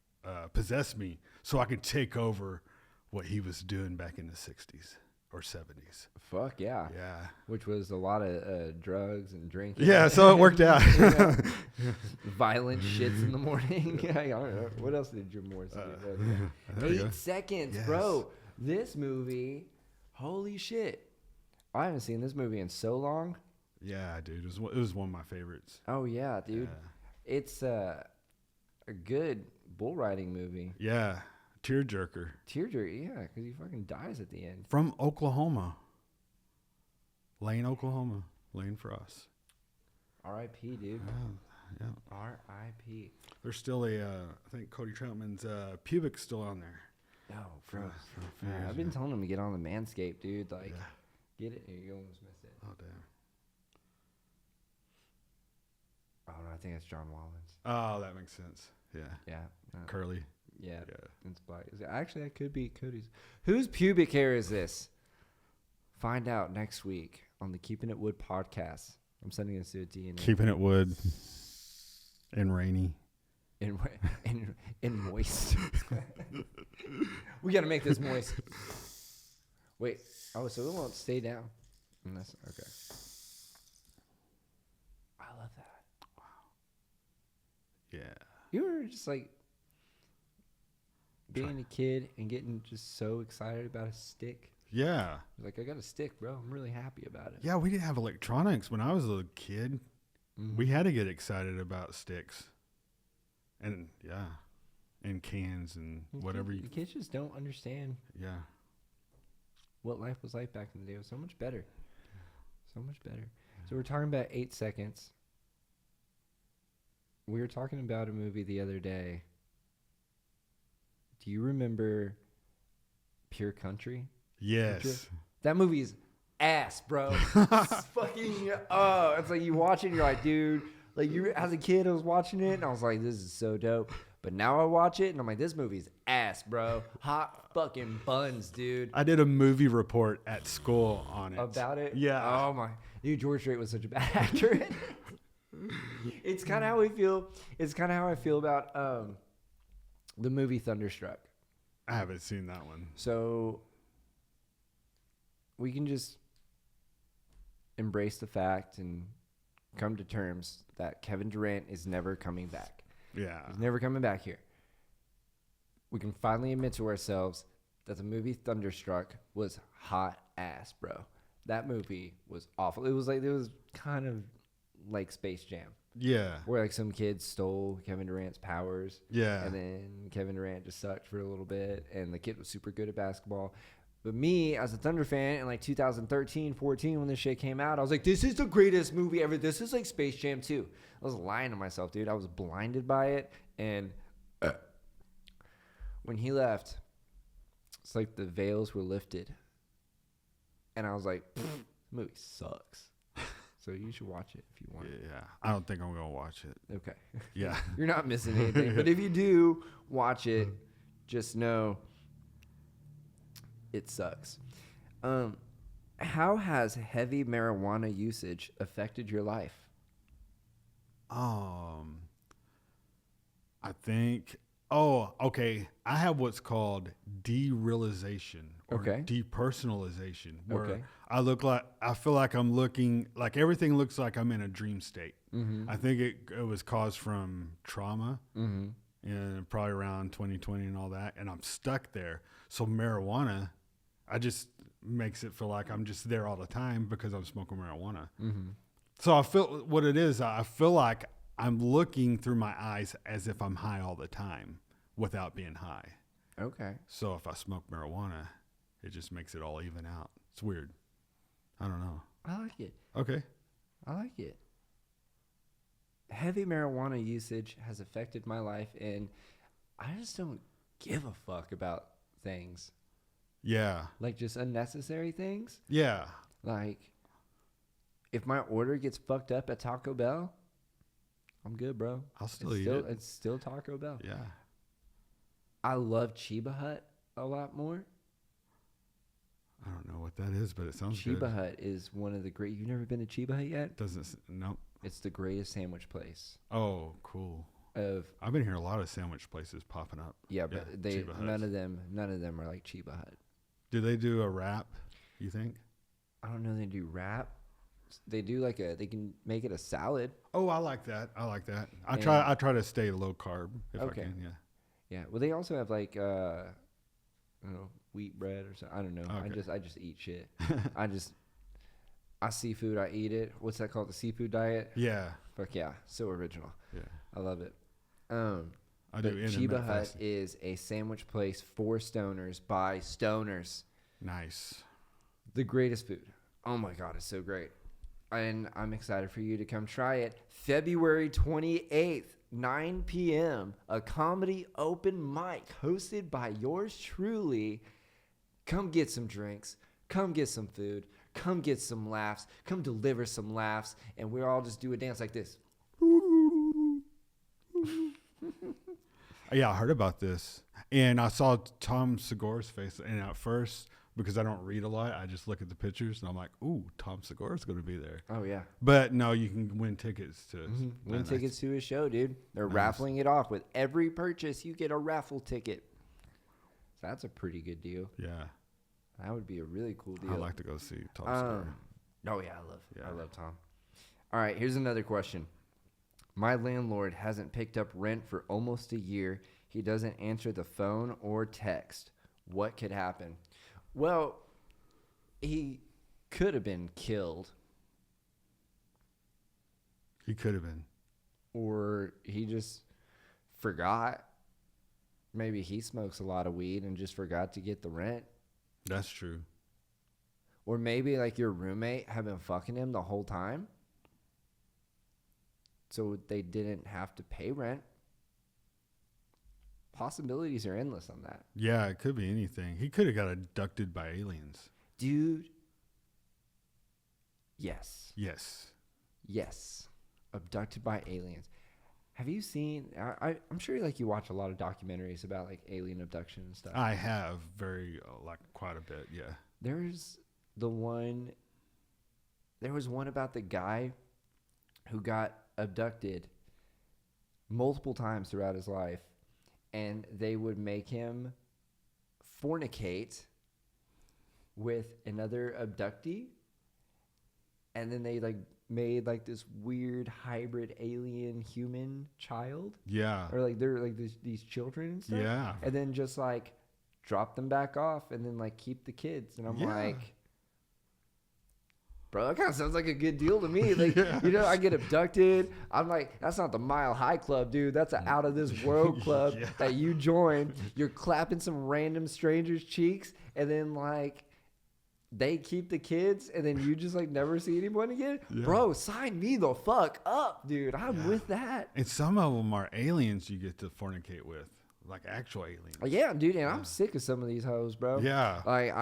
B: possess me so I could take over what he was doing back in the 60s or 70s.
A: Fuck yeah.
B: Yeah.
A: Which was a lot of drugs and drinking.
B: Yeah, so it worked out.
A: Violent shits in the morning. I don't know. What else did Jim Morrison do?
B: There you go.
A: 8 seconds,
B: Yes.
A: bro. This movie, holy shit. I haven't seen this movie in so long.
B: Yeah, dude. It was one of my favorites.
A: Oh, yeah, dude.
B: Yeah.
A: It's a good bull riding movie.
B: Yeah. Tearjerker.
A: Tearjerker, yeah, because he fucking dies at the end.
B: From Oklahoma. Lane, Oklahoma. Lane Frost.
A: R.I.P., dude.
B: Yeah.
A: R.I.P.
B: There's still I think Cody Troutman's pubic's still on there.
A: Oh,
B: From-
A: gross.
B: from a few
A: Yeah,
B: years
A: I've been
B: ago.
A: telling him to get on the Manscaped, dude. Like,
B: Yeah.
A: get it. You almost missed it.
B: Oh, damn.
A: Oh, no, I think it's John Wallens.
B: Oh, that makes sense. Yeah.
A: Yeah.
B: Curly.
A: Yeah.
B: Yeah.
A: It's black. Actually, that could be Cody's. Whose pubic hair is this? Find out next week on the Keeping It Wood podcast. I'm sending this to a DNA.
B: Keeping it wood and rainy.
A: In moist. We got to make this moist. Wait. Oh, so it won't stay down. Unless, okay. I love that.
B: Yeah.
A: You were just like being a kid and getting just so excited about a stick.
B: Yeah.
A: Like, I got a stick, bro. I'm really happy about it.
B: Yeah, we didn't have electronics when I was a kid.
A: Mhm.
B: We had to get excited about sticks. And yeah. And cans and whatever
A: You kids just don't understand
B: yeah.
A: what life was like back in the day. It was so much better. So much better. So we're talking about 8 Seconds. We were talking about a movie the other day. Do you remember Pure Country?
B: Yes.
A: That movie is ass, bro. It's fucking, oh, it's like you watch it and you're like, dude, like you as a kid, I was watching it and I was like, this is so dope. But now I watch it and I'm like, this movie's ass, bro. Hot fucking buns, dude.
B: I did a movie report at school on it.
A: About it?
B: Yeah.
A: Oh my, dude, George Strait was such a bad actor. It's kind of how we feel. It's kind of how I feel about the movie Thunderstruck.
B: I haven't seen that one.
A: So we can just embrace the fact and come to terms that Kevin Durant is never coming back.
B: Yeah.
A: He's never coming back here. We can finally admit to ourselves that the movie Thunderstruck was hot ass, bro. That movie was awful. It was kind of like Space Jam,
B: Yeah.
A: where like some kids stole Kevin Durant's powers.
B: Yeah.
A: And then Kevin Durant just sucked for a little bit, and the kid was super good at basketball. But me, as a Thunder fan, in like 2013, 14, when this shit came out, I was like, this is the greatest movie ever. This is like Space Jam 2. I was lying to myself, dude. I was blinded by it. And when he left, it's like the veils were lifted. And I was like, this movie sucks. So you should watch it if you want.
B: Yeah. I don't think I'm going to watch it.
A: Okay.
B: Yeah.
A: You're not missing anything. But if you do watch it, just know it sucks. How has heavy marijuana usage affected your life?
B: I think, okay. I have what's called derealization or
A: Okay.
B: depersonalization, where
A: Okay.
B: I feel like I'm looking, like everything looks like I'm in a dream state.
A: Mm-hmm.
B: I think it was caused from trauma
A: Mm-hmm.
B: and probably around 2020 and all that. And I'm stuck there. So marijuana, I just makes it feel like I'm just there all the time because I'm smoking marijuana.
A: Mm-hmm.
B: So I feel what it is. I feel like I'm looking through my eyes as if I'm high all the time without being high.
A: Okay.
B: So if I smoke marijuana, it just makes it all even out. It's weird. I don't know.
A: I like it.
B: Okay.
A: I like it. Heavy marijuana usage has affected my life, and I just don't give a fuck about things.
B: Yeah.
A: Like just unnecessary things.
B: Yeah.
A: Like, if my order gets fucked up at Taco Bell, I'm good, bro.
B: I'll still eat it.
A: It's still Taco Bell.
B: Yeah.
A: I love Chiba Hut a lot more.
B: I don't know what that is, but it sounds
A: Chiba
B: good.
A: Hut is one of the great. You've never been to Chiba Hut yet?
B: Nope.
A: It's the greatest sandwich place
B: Oh, cool.
A: of.
B: I've been hearing a lot of sandwich places popping up.
A: Yeah, but
B: Chiba Huts.
A: none of them are like Chiba Hut.
B: Do they do a wrap, you think?
A: I don't know. They do wrap. They do they can make it a salad.
B: Oh, I like that. I like that. I
A: And-
B: try to stay low carb if
A: Okay.
B: I can. Yeah.
A: Yeah. Well, they also have like I don't know, wheat bread or something. I don't know.
B: Okay.
A: I just eat shit. I see food, I eat it. What's that called? The seafood diet?
B: Yeah.
A: Fuck yeah. So original.
B: Yeah.
A: I love it.
B: I
A: But
B: do intermittent
A: Chiba Hut
B: fasting.
A: is a sandwich place for stoners by stoners.
B: Nice.
A: The greatest food. Oh my God, it's so great. And I'm excited for you to come try it. February 28th, 9 p.m., a comedy open mic hosted by yours truly. Come get some drinks. Come get some food. Come get some laughs. Come deliver some laughs. And we'll all just do a dance like this.
B: Yeah, I heard about this. And I saw Tom Segura's face. And at first, because I don't read a lot, I just look at the pictures and I'm like, ooh, Tom Segura's going to be there.
A: Oh, yeah.
B: But no, you can win tickets to
A: Win
B: nice.
A: tickets to his show, dude. They're
B: Nice.
A: raffling it off. With every purchase, you get a raffle ticket. So that's a pretty good deal.
B: Yeah.
A: That would be a really cool deal.
B: I'd like to go see Tom Segura.
A: Oh yeah, I
B: Yeah.
A: love Tom. All right, here's another question. My landlord hasn't picked up rent for almost a year. He doesn't answer the phone or text. What could happen? Well, he could have been killed,
B: He could have been.
A: or he just forgot. Maybe he smokes a lot of weed and just forgot to get the rent.
B: That's true.
A: Or maybe like your roommate had been fucking him the whole time, so they didn't have to pay rent. Possibilities are endless on that.
B: Yeah, it could be anything. He could have got abducted by aliens.
A: Dude. Yes.
B: Yes.
A: Abducted by aliens. Have you seen, I'm sure like you watch a lot of documentaries about like alien abduction and stuff.
B: I have quite a bit, yeah.
A: There was one about the guy who got abducted multiple times throughout his life, and they would make him fornicate with another abductee, and then they like made like this weird hybrid alien human child.
B: Yeah.
A: Or like they're like these children and stuff.
B: Yeah.
A: And then just like drop them back off and then like keep the kids. And I'm like, bro, that kind of sounds like a good deal to me. Like, you know, I get abducted. I'm like, that's not the Mile High Club, dude. That's an out of this world club that you joined. You're clapping some random stranger's cheeks, and then like they keep the kids, and then you just like never see anyone again. Yeah. Bro, sign me the fuck up, dude. I'm with that.
B: And some of them are aliens you get to fornicate with, like actual aliens.
A: Yeah, dude. And I'm sick of some of these hoes, bro.
B: Yeah.
A: Like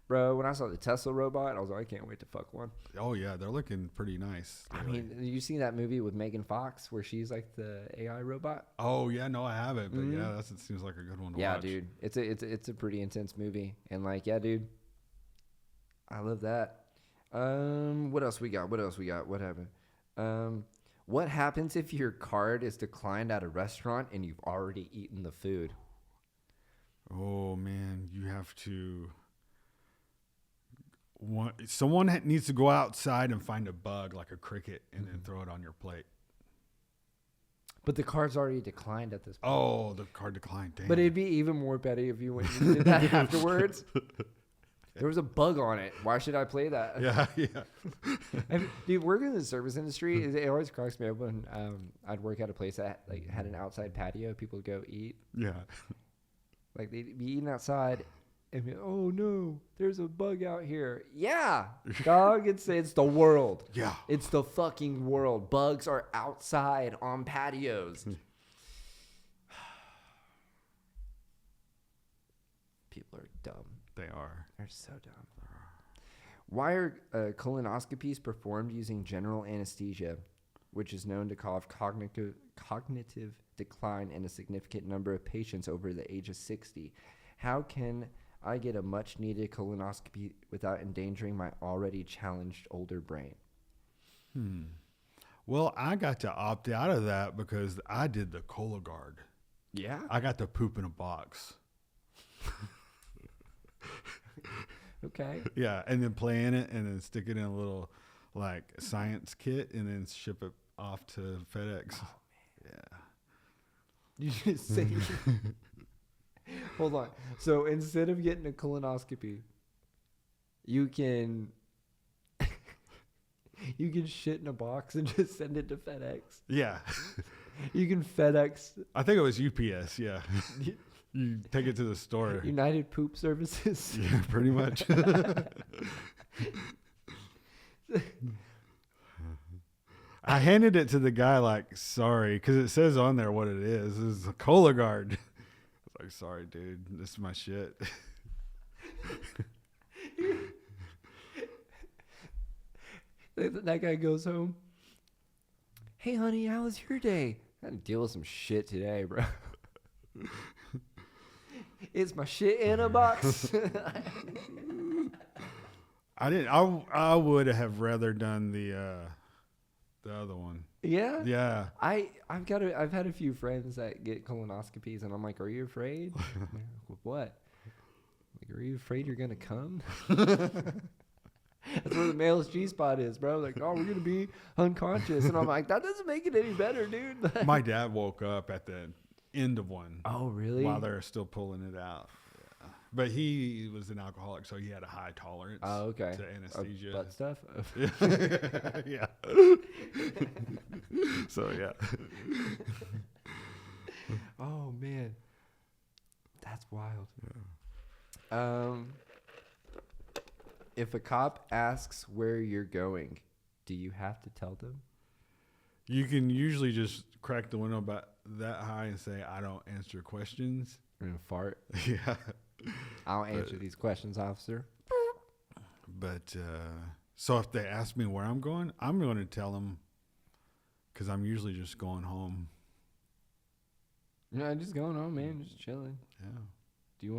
A: bro, when I saw the Tesla robot, I was like, I can't wait to fuck one.
B: Oh yeah, they're looking pretty nice.
A: I mean, you seen that movie with Megan Fox where she's like the AI robot?
B: Oh yeah, no, I haven't, but yeah, it seems like a good one to watch.
A: Yeah, dude, it's a pretty intense movie, and like, yeah, dude, I love that. What else we got? What happened? What happens if your card is declined at a restaurant and you've already eaten the food?
B: Oh man, you have to. Someone needs to go outside and find a bug like a cricket and then throw it on your plate.
A: But the card's already declined at this point.
B: Oh, the card declined. Damn.
A: But it'd be even more petty if you went and did that afterwards. There was a bug on it. Why should I play that?
B: Yeah.
A: Dude, working in the service industry, it always cracks me up when I'd work at a place that like had an outside patio. People would go eat.
B: Yeah.
A: Like they'd be eating outside. And be, oh no, there's a bug out here. Yeah, dog, it's the world.
B: Yeah.
A: It's the fucking world. Bugs are outside on patios. People are dumb.
B: They are.
A: They're so dumb. Why are colonoscopies performed using general anesthesia, which is known to cause cognitive decline in a significant number of patients over the age of 60? How can I get a much-needed colonoscopy without endangering my already challenged older brain?
B: Well, I got to opt out of that because I did the Cologuard.
A: Yeah?
B: I got to poop in a box.
A: Okay.
B: Yeah, and then play in it and then stick it in a little, like, science kit and then ship it off to FedEx.
A: Oh, man. Yeah. You just say... Hold on. So instead of getting a colonoscopy, you can shit in a box and just send it to FedEx.
B: Yeah.
A: You can FedEx.
B: I think it was UPS, yeah. You take it to the store.
A: United Poop Services.
B: Yeah, pretty much. I handed it to the guy like, sorry, because it says on there what it is. It's a Cologuard. I was like, sorry, dude, this is my shit.
A: That guy goes home. Hey, honey, how was your day? I had to deal with some shit today, bro. It's my shit in a box.
B: I would have rather done the other one.
A: Yeah?
B: Yeah.
A: I've had a few friends that get colonoscopies, and I'm like, are you afraid? What? Like, are you afraid you're gonna come? That's where the male's G-spot is, bro. Like, oh, we're gonna be unconscious, and I'm like, that doesn't make it any better, dude.
B: My dad woke up at the end of one.
A: Oh, really?
B: While they're still pulling it out. Yeah. But he was an alcoholic, so he had a high tolerance.
A: Oh, okay.
B: To anesthesia.
A: Butt stuff.
B: Yeah. So yeah.
A: Oh man, that's wild. If a cop asks where you're going, do you have to tell them?
B: You can usually just crack the window about that high and say, I don't answer questions.
A: Or in a fart?
B: Yeah.
A: I'll answer these questions, officer.
B: But so if they ask me where I'm going to tell them because I'm usually just going home.
A: No, just going home, man. Just chilling.
B: Yeah.
A: Do you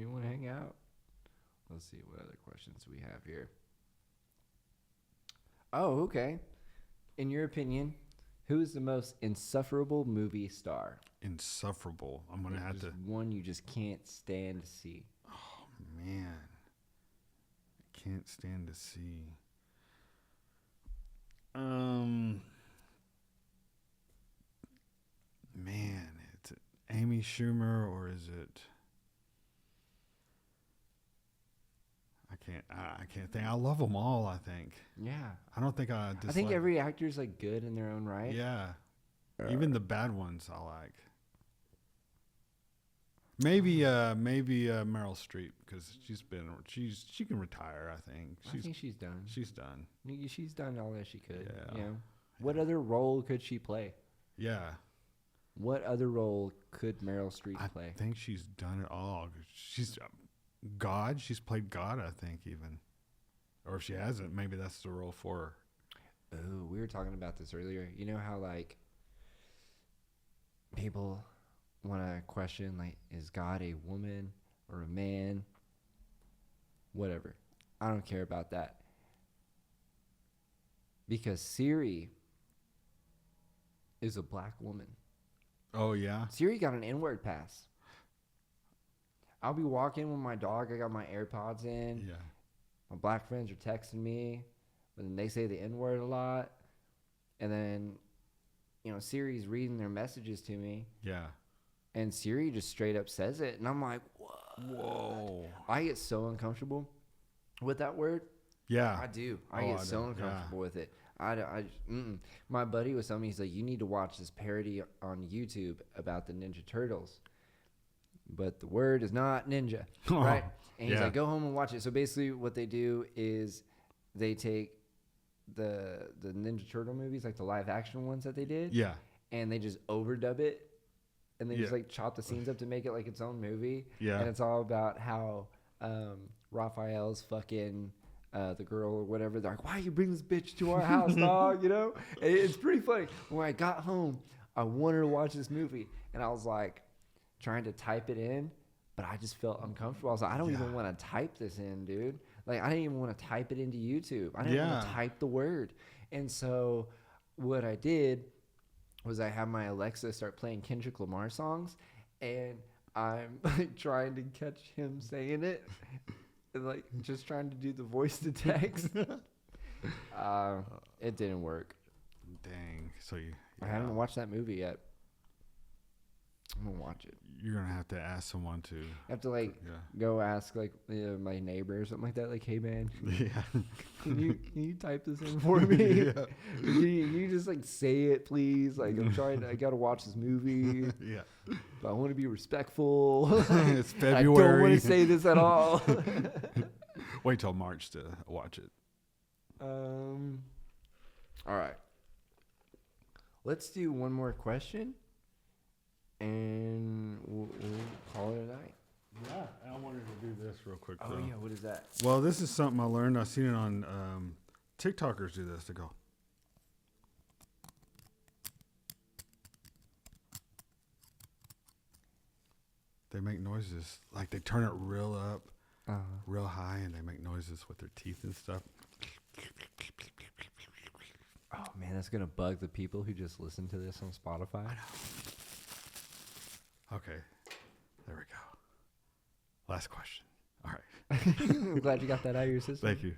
A: want to hang out? Let's see what other questions we have here. Oh, okay. In your opinion, who is the most insufferable movie star?
B: Insufferable. I'm going to have to.
A: One you just can't stand to see.
B: Oh, man. I can't stand to see. Man, it's Amy Schumer or is it? I can't think. I love them all. I think.
A: Yeah.
B: I don't think I. Dislike.
A: I think every actor's like good in their own right.
B: Yeah. Even the bad ones I like. Maybe Meryl Streep because she can retire. I think.
A: I think she's done.
B: She's done.
A: She's done all that she could.
B: Yeah.
A: You know? What other role could she play?
B: Yeah.
A: What other role could Meryl Streep play?
B: I think she's done it all. She's God. She's played God, I think, even. Or if she hasn't, maybe that's the role for her.
A: Oh, we were talking about this earlier. You know how, like, people want to question, like, is God a woman or a man? Whatever. I don't care about that. Because Siri is a black woman.
B: Oh, yeah?
A: Siri got an N-word pass. I'll be walking with my dog. I got my AirPods in.
B: Yeah.
A: My black friends are texting me, but then they say the N-word a lot. And then, you know, Siri's reading their messages to me.
B: Yeah.
A: And Siri just straight up says it. And I'm like, whoa. I get so uncomfortable with that word.
B: Yeah.
A: I do. I get so uncomfortable with it. My buddy was telling me, he's like, you need to watch this parody on YouTube about the Ninja Turtles. But the word is not ninja, right? And he's like, go home and watch it. So basically what they do is they take the Ninja Turtle movies, like the live action ones that they did.
B: Yeah.
A: And they just overdub it. And they just like chop the scenes up to make it like its own movie.
B: Yeah.
A: And it's all about how Raphael's fucking the girl or whatever. They're like, why you bring this bitch to our house, dog? You know? And it's pretty funny. When I got home, I wanted to watch this movie. And I was like, trying to type it in, but I just felt uncomfortable. I was like, I don't even want to type this in, dude. Like, I didn't even want to type it into YouTube. I didn't want to type the word. And so what I did was I had my Alexa start playing Kendrick Lamar songs, and I'm like trying to catch him saying it, and like just trying to do the voice to text. It didn't work.
B: Dang. So
A: I haven't watched that movie yet. I'm gonna watch it.
B: You're gonna have to ask someone to.
A: I have to like go ask like my neighbor or something like that. Like, hey man, can you type this in for me?
B: Yeah.
A: Can you just like say it, please? Like I gotta watch this movie.
B: Yeah.
A: But I want to be respectful.
B: It's February.
A: I don't want to say this at all.
B: Wait till March to watch it.
A: All right. Let's do one more question. And we'll call it a night.
B: Yeah, I wanted to do this real quick.
A: Oh, yeah, what is that?
B: Well, this is something I learned. I've seen it on TikTokers do this. They go. They make noises. Like they turn it real up, real high, and they make noises with their teeth and stuff.
A: Oh, man, that's going to bug the people who just listen to this on Spotify.
B: I know. Okay, there we go. Last question. All right.
A: I'm glad you got that out of your system.
B: Thank you.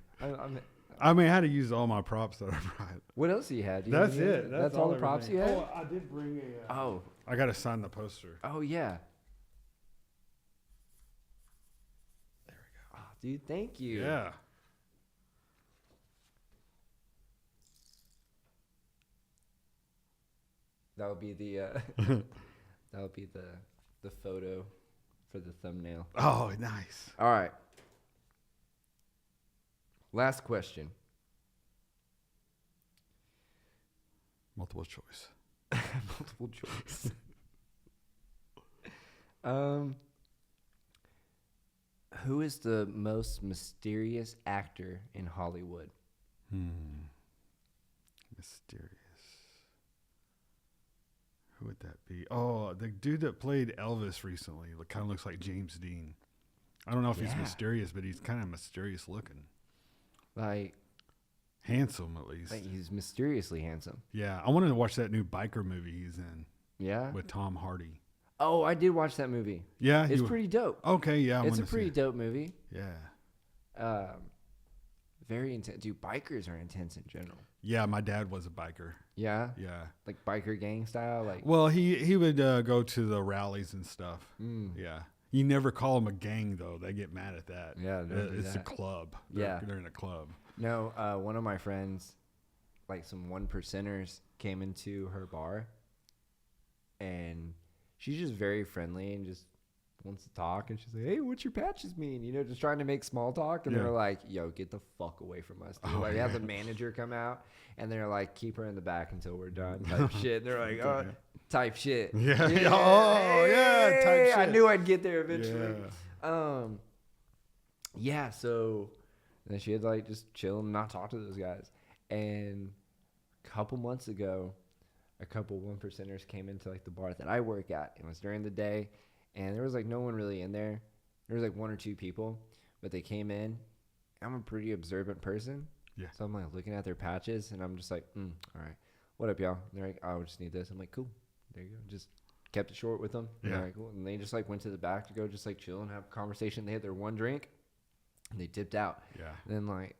A: I
B: mean, I had to use all my props that I brought.
A: What else do you have?
B: That's it.
A: That's all the props you had?
B: Oh, I did bring a...
A: Oh.
B: I got to sign the poster.
A: Oh, yeah.
B: There we go.
A: Oh, dude, thank you.
B: Yeah.
A: That would be the... that would be the photo for the thumbnail.
B: Oh, nice.
A: All right. Last question.
B: Multiple choice.
A: Multiple choice. Who is the most mysterious actor in Hollywood?
B: Mysterious. Who would that be? Oh, the dude that played Elvis recently. Kind of looks like James Dean. I don't know if he's
A: Yeah.
B: mysterious, but he's kind of mysterious looking.
A: Like
B: Handsome, at least.
A: he's mysteriously handsome.
B: Yeah, I wanted to watch that new biker movie he's in
A: Yeah.
B: with Tom Hardy.
A: Oh, I did watch that movie.
B: Yeah,
A: It's pretty dope.
B: Okay, yeah,
A: It's a pretty dope movie.
B: Yeah,
A: Very intense. Dude, bikers are intense in general.
B: yeah. My dad was a biker.
A: Yeah.
B: Yeah.
A: Like biker gang style. Like.
B: Well, he would go to the rallies and stuff.
A: Mm.
B: Yeah. You never call them a gang though; they get mad at that.
A: Yeah, don't do
B: It's a
A: that.
B: club.
A: Yeah.
B: They're in a club.
A: No, one of my friends, like some 1%ers, came into her bar, and she's just very friendly and just wants to talk. And she's like, "Hey, what's your patches mean?" You know, just trying to make small talk. And
B: Yeah.
A: they're like, "Yo, get the fuck away from us, dude!"
B: Oh,
A: Like,
B: yeah.
A: have the manager come out, and they're like, "Keep her in the back until we're done," type shit. And they're like, "Oh, type shit."
B: Yeah. Oh, yeah, type shit.
A: I knew I'd get there eventually.
B: Yeah.
A: Yeah, so then she had like just chill and not talk to those guys. And a couple months ago, a couple 1%ers came into like the bar that I work at. It was during the day, and there was like no one really in there. There was like one or two people, but they came in. I'm a pretty observant person.
B: Yeah.
A: So I'm like looking at their patches, and I'm just like, all right, what up, y'all? And they're like, oh, we just need this. I'm like, cool. There you go. Just kept it short with them. And
B: Yeah.
A: they're like, cool. And they just like went to the back to go just like chill and have a conversation. They had their one drink, and they dipped out.
B: Yeah.
A: And then like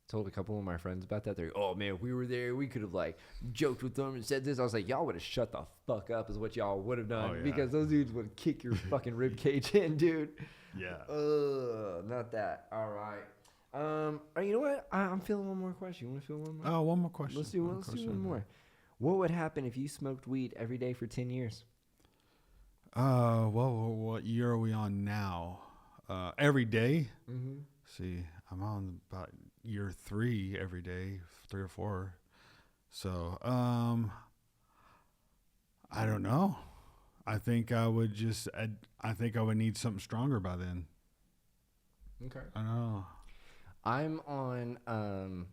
A: told a couple of my friends about that. They're like, oh man, if we were there, we could have like joked with them and said this. I was like, y'all would have shut the fuck up is what y'all would have done.
B: Oh, yeah.
A: Because those dudes would kick your fucking rib cage in, dude.
B: Yeah.
A: Not that. All right. You know what? I'm feeling one more question. You want to feel one more?
B: Oh, one more question.
A: Let's do one more. What would happen if you smoked weed every day for 10 years?
B: Well, what year are we on now? Every day.
A: Mm-hmm.
B: See, I'm on about year 3 every day, 3 or 4. So, I don't know. I think I would I think I would need something stronger by then.
A: Okay.
B: I don't know.
A: I'm on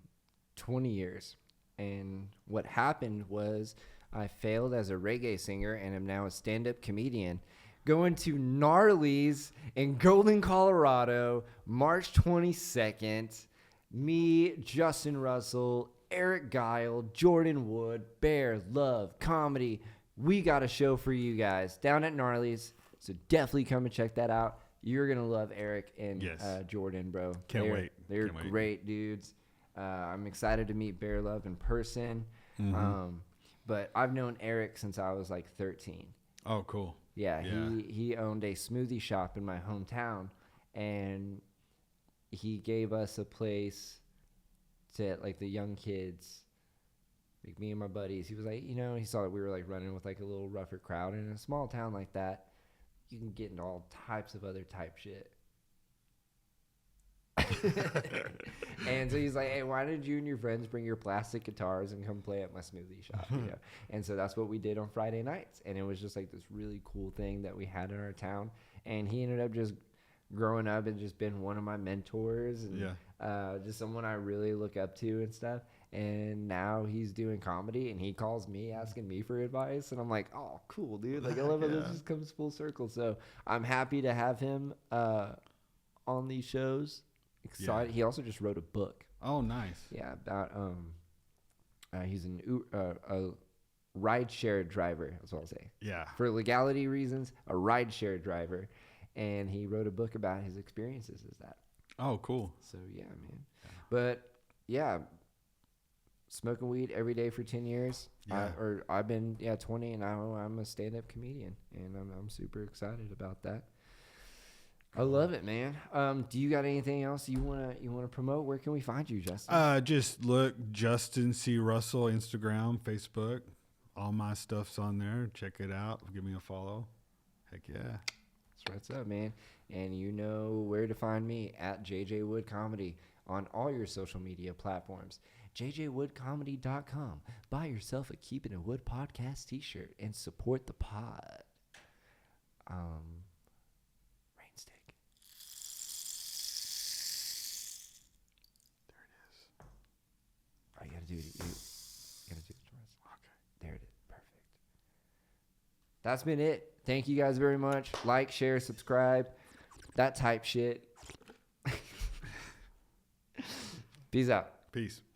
A: 20 years. And what happened was I failed as a reggae singer and am now a stand-up comedian. Going to Gnarly's in Golden, Colorado, March 22nd. Me, Justin Russell, Eric Guile, Jordan Wood, Bear, Love, Comedy. We got a show for you guys down at Gnarly's. So definitely come and check that out. You're going to love Eric and
B: Yes.
A: Jordan, bro.
B: Can't wait.
A: They're
B: Can't wait.
A: great dudes. I'm excited to meet Bear Love in person.
B: Mm-hmm.
A: But I've known Eric since I was like 13.
B: Oh, cool.
A: Yeah,
B: Yeah.
A: he owned a smoothie shop in my hometown, and he gave us a place to like the young kids, like me and my buddies. He was like, he saw that we were like running with like a little rougher crowd, and in a small town like that, you can get into all types of other type shit. And so he's like, hey, why did you and your friends bring your plastic guitars and come play at my smoothie shop? And so that's what we did on Friday nights. And it was just like this really cool thing that we had in our town. And he ended up just growing up and just been one of my mentors and just someone I really look up to and stuff. And now he's doing comedy and he calls me asking me for advice. And I'm like, oh, cool, dude. Like, I love how this just comes full circle. So I'm happy to have him on these shows. Excited.
B: Yeah.
A: He also just wrote a book.
B: Oh, nice.
A: Yeah, about he's a ride share driver. That's what I'll say.
B: Yeah.
A: For legality reasons, a ride share driver, and he wrote a book about his experiences as that.
B: Oh, cool.
A: So yeah, man. But yeah, smoking weed every day for 10 years.
B: Yeah.
A: I've been 20, and I'm a stand-up comedian, and I'm super excited about that. I love it, man. Do you got anything else you wanna promote? Where can we find you, Justin?
B: Just look Justin C. Russell, Instagram, Facebook. All my stuff's on there. Check it out. Give me a follow. Heck yeah.
A: That's what's up, man. And you know where to find me at JJ Wood Comedy on all your social media platforms. JJWoodComedy.com. Buy yourself a Keeping It Wood podcast t-shirt and support the pod. Rain stick.
B: There it is.
A: Oh, you gotta do it. You gotta do it twice.
B: Okay.
A: There it is. Perfect. That's been it. Thank you guys very much. Like, share, subscribe, that type shit. Peace out.
B: Peace.